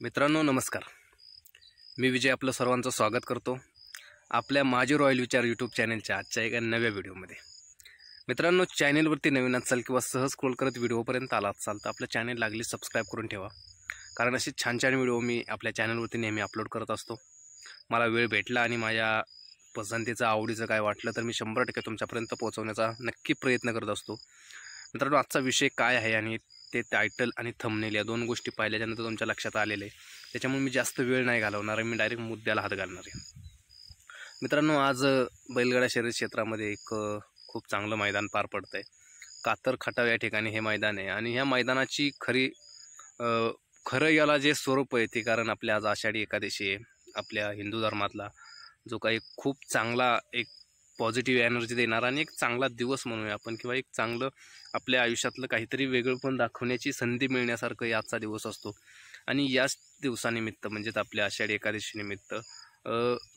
मित्रांनो नमस्कार. मी विजय आपलं सर्वांचं स्वागत करतो आपल्या माझे रॉयल विचार यूट्यूब चॅनलच्या आजच्या एका नव्या व्हिडिओमध्ये. मित्रांनो, चॅनलवरती नवीन असाल किंवा सहज स्क्रोल करत व्हिडिओपर्यंत आला असाल तर आपलं चॅनल लागली सबस्क्राईब करून ठेवा, कारण असे छान छान व्हिडिओ मी आपल्या चॅनलवरती नेहमी अपलोड करत असतो. मला वेळ भेटला आणि माझ्या पसंतीचं आवडीचं काय वाटलं तर मी 100% तुमच्यापर्यंत पोहोचवण्याचा नक्की प्रयत्न करत असतो. मित्रांनो, आजचा विषय काय आहे आणि ते टायटल आणि थंबनेल या दोन गोष्टी पाहिल्याच्यानंतर तुमच्या लक्षात आलेले आहे. त्याच्यामुळे मी जास्त वेळ नाही घालवणार आहे, मी डायरेक्ट मुद्द्याला हात घालणार आहे. मित्रांनो, आज बैलगाडा शर्यत क्षेत्रामध्ये एक खूप चांगलं मैदान पार पडतं आहे. कातर खटाव या ठिकाणी हे मैदान आहे आणि ह्या मैदानाची खरं याला जे स्वरूप आहे ते कारण आपल्या आज आषाढी एकादशी आहे. आपल्या हिंदू धर्मातला जो काही खूप चांगला एक पॉझिटिव्ह एनर्जी देणारा आणि एक चांगला दिवस म्हणूया आपण, किंवा एक चांगलं आपल्या आयुष्यातलं काहीतरी वेगळंपण दाखवण्याची संधी मिळण्यासारखं आजचा दिवस असतो. आणि याच दिवसानिमित्त म्हणजेच आपल्या आषाढी एकादशी निमित्त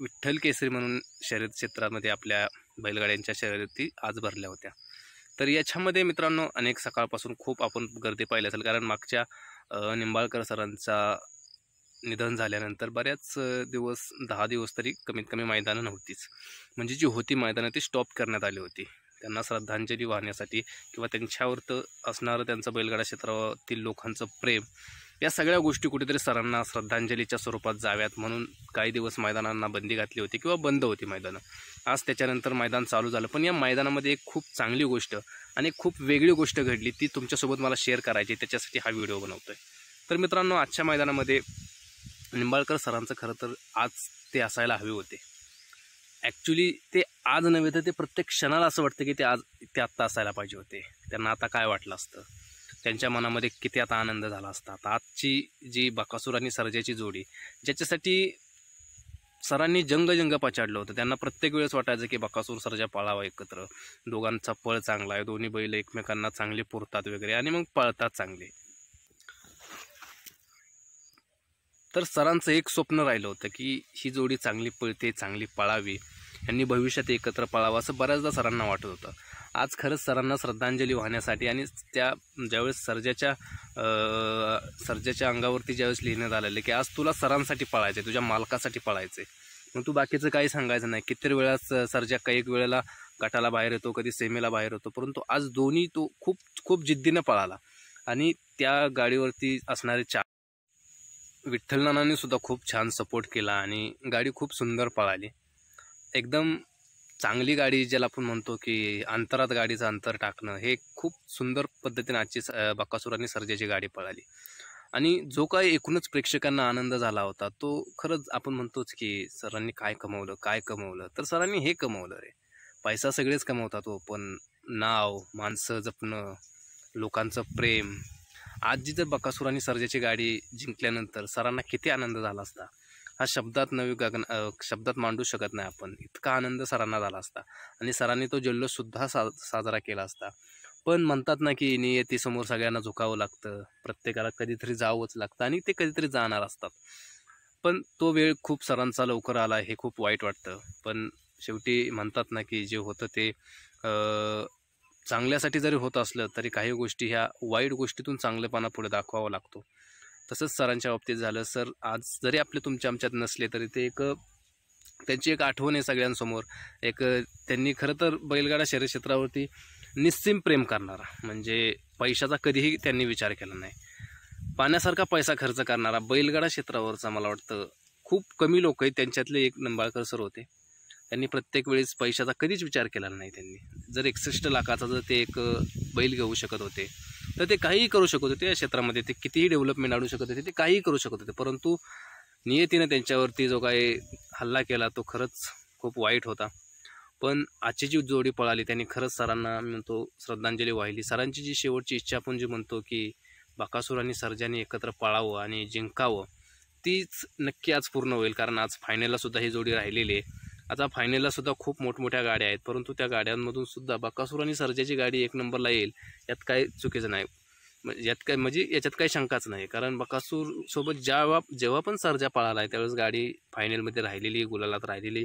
विठ्ठल केसरी म्हणून शर्यत क्षेत्रामध्ये आपल्या बैलगाड्यांच्या शर्यती आज भरल्या होत्या. तर याच्यामध्ये मित्रांनो अनेक सकाळपासून खूप आपण गर्दी पाहिली असेल, कारण मागच्या निंबाळकर सरांचा निधन झाल्यानंतर बऱ्याच दिवस 10 दिवस तरी कमीत कमी मैदानं नव्हतीच. म्हणजे जी होती मैदानं ती स्टॉप करण्यात आली होती त्यांना श्रद्धांजली वाहण्यासाठी, किंवा त्यांच्यावर असणारं त्यांचं बैलगाडा क्षेत्रातील लोकांचं प्रेम, या सगळ्या गोष्टी कुठेतरी सरांना श्रद्धांजलीच्या स्वरूपात जाव्यात म्हणून काही दिवस मैदानांना बंदी घातली होती किंवा बंद होती मैदानं. आज त्याच्यानंतर मैदान चालू झालं, पण या मैदानामध्ये एक खूप चांगली गोष्ट आणि खूप वेगळी गोष्ट घडली, ती तुमच्यासोबत मला शेअर करायची, त्याच्यासाठी हा व्हिडिओ बनवतोय. तर मित्रांनो, आजच्या मैदानामध्ये निंबाळकर सरांचं खरं तर आज ते असायला हवे होते. ॲक्च्युली ते आज नव्हे तर ते प्रत्येक क्षणाला असं वाटतं की ते आत्ता असायला पाहिजे होते. त्यांना आता काय वाटलं असतं, त्यांच्या मनामध्ये किती आता आनंद झाला असता. आता आजची जी बकासूर आणि सर्जाची जोडी, ज्याच्यासाठी सरांनी जंग पछाडलं होतं, त्यांना प्रत्येक वेळेस वाटायचं की बकासूर सर्जा पळावा एकत्र, दोघांचा पळ चांगला आहे, दोन्ही बैल एकमेकांना चांगले पुरतात वगैरे आणि मग पळतात चांगले. तर सरांचं एक स्वप्न राहिलं होतं की ही जोडी चांगली पळते, चांगली पळावी, यांनी भविष्यात एकत्र पळावं असं बऱ्याचदा सरांना वाटत होतं. आज खरंच सरांना श्रद्धांजली वाहण्यासाठी आणि ज्यावेळेस सर्जाच्या अंगावरती ज्यावेळेस लिहिण्यात आलेलं की आज तुला सरांसाठी पळायचं, तुझ्या मालकासाठी पळायचं, मग तू बाकीचं काही सांगायचं नाही. किती वेळाच सर्जा काही वेळेला गटाला बाहेर येतो, कधी सेमीला बाहेर येतो, परंतु आज दोन्ही तो खूप खूप जिद्दीनं पळाला. आणि त्या गाडीवरती असणारे विठ्ठल नानांनी सुद्धा खूप छान सपोर्ट केला आणि गाडी खूप सुंदर पळाली. एकदम चांगली गाडी, ज्याला आपण म्हणतो की अंतरात गाडीचं अंतर टाकणं, हे खूप सुंदर पद्धतीने आजची बकासूर आणि सर्जाची गाडी पळाली. आणि जो काही एकूणच प्रेक्षकांना आनंद झाला होता तो खरंच आपण म्हणतोच की सरांनी काय कमवलं, तर सरांनी हे कमवलं रे. पैसा सगळेच कमवतात हो, पण नाव, माणसं जपणं, लोकांचं प्रेम. आज जी जर बकासूर आणि सर्जाची गाडी जिंकल्यानंतर सरांना किती आनंद झाला असता, हा शब्दात मांडू शकत नाही आपण. इतका आनंद सरांना झाला असता आणि सरांनी तो जल्लोषसुद्धा साजरा केला असता. पण म्हणतात ना की नियतीसमोर सगळ्यांना झुकावं लागतं, प्रत्येकाला कधीतरी जावंच लागतं आणि ते कधीतरी जाणार असतात. पण तो वेळ खूप सरांचा लवकर आला, हे खूप वाईट वाटतं. पण शेवटी म्हणतात ना की जे होतं ते चांगल्यासाठी जरी होत असलं तरी काही गोष्टी ह्या वाईट गोष्टीतून चांगलेपणा पुढे दाखवावा लागतो. तसंच सरांच्या बाबतीत झालं. सर आज जरी तुमच्या आमच्यात नसले तरी ते त्यांची एक आठवण आहे सगळ्यांसमोर. त्यांनी खरं तर बैलगाडा शर्यत क्षेत्रावरती निस्सीम प्रेम करणारा, म्हणजे पैशाचा कधीही त्यांनी विचार केला नाही, पाण्यासारखा पैसा खर्च करणारा बैलगाडा क्षेत्रावरचा मला वाटतं खूप कमी लोक आहेत. त्यांच्यातले एक निंबाळकर सर होते. त्यांनी प्रत्येक वेळेस पैशाचा कधीच विचार केलेला नाही. त्यांनी जर 61 लाखाचा जर ते एक बैल घेऊ शकत होते तर ते काहीही करू शकत होते या क्षेत्रामध्ये, ते कितीही डेव्हलपमेंट आणू शकत होते, ते काहीही करू शकत होते. परंतु नियतीनं त्यांच्यावरती जो काही हल्ला केला तो खरंच खूप वाईट होता. पण आजची जी जोडी पळाली त्यांनी खरंच सरांना म्हणतो श्रद्धांजली वाहिली. सरांची जी शेवटची इच्छा आपण जी म्हणतो की बकासूर आणि सर्जाने एकत्र पळावं आणि जिंकावं, तीच नक्की आज पूर्ण होईल. कारण आज फायनलला सुद्धा ही जोडी राहिलेली आहे. आता फायनलला सुद्धा खूप मोठमोठ्या गाड्या आहेत, परंतु त्या गाड्यांमधून सुद्धा बकासूर आणि सर्जाची गाडी एक नंबरला येईल यात काही चुकीचं नाही. म्हणजे याच्यात काही शंकाच नाही, कारण बकासूर सोबत जेव्हा पण सर्जा पळाला आहे त्यावेळेस गाडी फायनलमध्ये राहिलेली, गुलालात राहिलेली,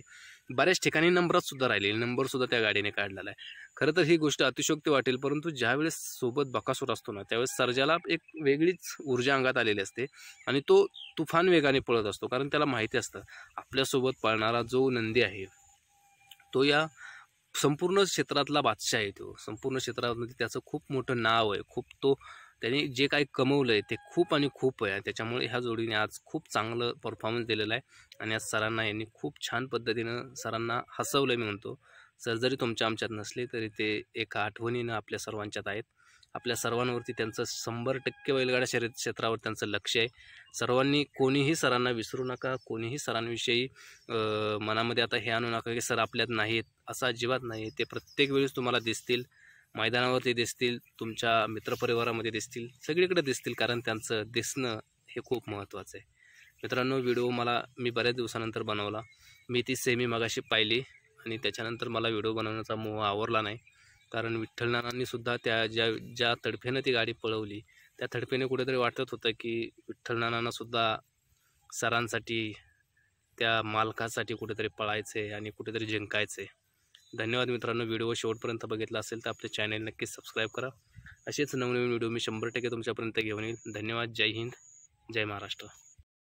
बऱ्याच ठिकाणी नंबरात सुद्धा राहिलेली, नंबरसुद्धा त्या गाडीने काढलेला आहे. खरं तर ही गोष्ट अतिशयोक्ती वाटेल, परंतु ज्यावेळेस सोबत बकासूर असतो ना त्यावेळेस सर्जाला एक वेगळीच ऊर्जा अंगात आलेली असते आणि तो तुफान वेगाने पळत असतो, कारण त्याला माहिती असतं आपल्यासोबत पळणारा जो नंदी आहे तो या संपूर्ण क्षेत्रातला बादशाह आहे. तो संपूर्ण क्षेत्रामध्ये त्याचं खूप मोठं नाव आहे, खूप त्याने जे काही कमवलं आहे ते खूप आणि खूप आहे. त्याच्यामुळे ह्या जोडीने आज खूप चांगलं परफॉर्मन्स दिलेला आहे आणि आज सरांना यांनी खूप छान पद्धतीनं सरांना हसवलं. मी म्हणतो सर जरी तुमच्या आमच्यात नसले तरी ते एका आठवणीनं आपल्या सर्वांच्यात आहेत. आपल्या सर्वांवरती त्यांचं 100% बैलगाडा शर्यत क्षेत्रावर त्यांचं लक्ष आहे. सर्वांनी कोणीही सरांना विसरू नका, कोणीही सरांविषयी मनामध्ये आता हे आणू नका की सर आपल्यात नाहीत, असं अजिबात नाही. ते प्रत्येक वेळेस तुम्हाला दिसतील, मैदानावरती दिसतील, तुमच्या मित्रपरिवारामध्ये दिसतील, सगळीकडे दिसतील, कारण त्यांचं दिसणं हे खूप महत्त्वाचं आहे. मित्रांनो, व्हिडिओ मी बऱ्याच दिवसानंतर बनवला. मी ती सेमी मगाशी पाहिली आणि त्याच्यानंतर मला व्हिडिओ बनवण्याचा मोह आवरला नाही, कारण विठ्ठल नानांनीसुद्धा त्या ज्या तडफेनं ती गाडी पळवली त्या तडफेने कुठेतरी वाटत होतं की विठ्ठल नानांनासुद्धा सरांसाठी, त्या मालकासाठी कुठेतरी पळायचे आणि कुठेतरी जिंकायचे. धन्यवाद मित्रांनो. व्हिडिओ शेवटपर्यंत बघितला असेल तर आपले चॅनल नक्कीच सबस्क्राईब करा. असेच नवनवीन व्हिडिओ मी 100% तुमच्यापर्यंत घेऊन येईल. धन्यवाद. जय हिंद, जय महाराष्ट्र.